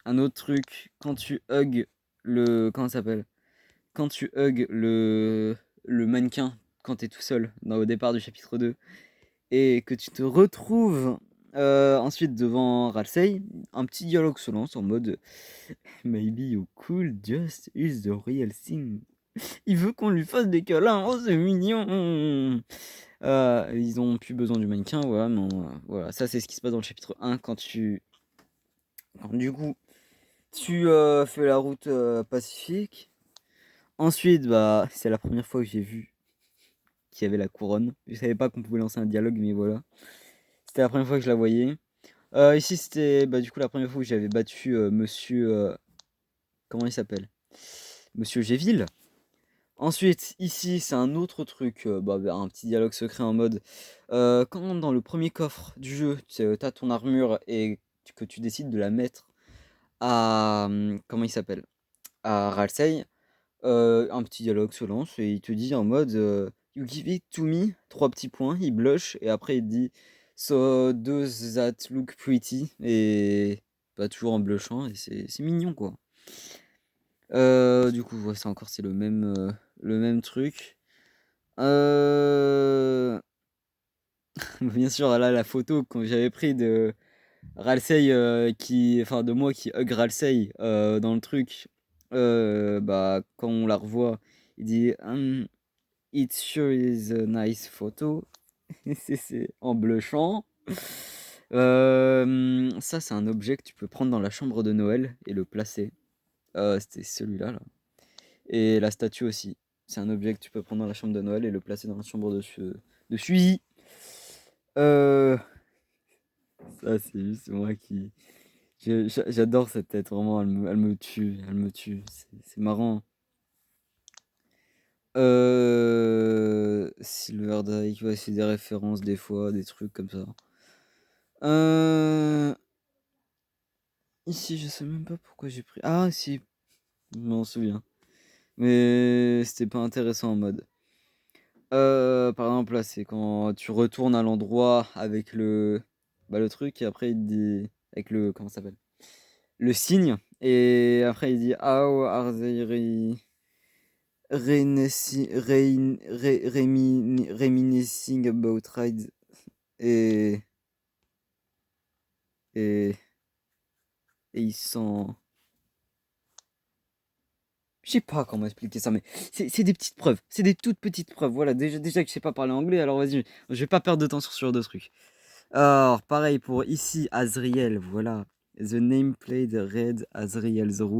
un autre truc, quand tu hug comment ça s'appelle? Quand tu hug le mannequin, quand t'es tout seul, au départ du chapitre 2, et que tu te retrouves ensuite devant Ralsei, un petit dialogue se lance en mode Maybe you could just use the real thing. Il veut qu'on lui fasse des câlins, oh c'est mignon. Ils ont plus besoin du mannequin, voilà, mais voilà, ça c'est ce qui se passe dans le chapitre 1 quand du coup tu fais la route pacifique. Ensuite, bah, c'est la première fois que j'ai vu qu'il y avait la couronne. Je savais pas qu'on pouvait lancer un dialogue, mais voilà. C'était la première fois que je la voyais. Ici, c'était bah, du coup la première fois que j'avais battu monsieur. Comment il s'appelle? Monsieur Géville. Ensuite, ici, c'est un autre truc, bah, un petit dialogue secret en mode quand dans le premier coffre du jeu, t'as ton armure et que tu décides de la mettre à. Comment il s'appelle? À Ralsei. Un petit dialogue se lance et il te dit en mode You give it to me, trois petits points, il blush et après il te dit So does that look pretty? Et pas toujours en blushant et c'est mignon quoi. Du coup, ouais, c'est encore c'est le même truc. Euh... Bien sûr, là, la photo que j'avais pris de Ralsei, enfin de moi qui hug Ralsei dans le truc, bah, quand on la revoit, il dit It sure is a nice photo. C'est en blushant. Ça, c'est un objet que tu peux prendre dans la chambre de Noël et le placer. C'était celui-là, là. Et la statue aussi. C'est un objet que tu peux prendre dans la chambre de Noël et le placer dans la chambre de Suzy. Euh, Ça, c'est juste moi qui. J'adore cette tête, vraiment, elle me tue, elle me tue. C'est marrant. Silver Drake, ouais, c'est des références des fois, des trucs comme ça. Euh, Ici, je sais même pas pourquoi j'ai pris. Ah, si, je m'en souviens. Mais c'était pas intéressant en mode. Par exemple, là, c'est quand tu retournes à l'endroit avec bah, le truc, et après, il te dit. Avec le. Comment ça s'appelle? Le signe, et après, il dit How are they reminiscing about rides? Et. Et. Et ils sont. Je sais pas comment expliquer ça, mais c'est des petites preuves. C'est des toutes petites preuves. Voilà, déjà que je sais pas parler anglais, alors vas-y, je vais pas perdre de temps sur ce genre de trucs. Alors, pareil pour ici, Azriel, voilà. The nameplate read Azriel's room.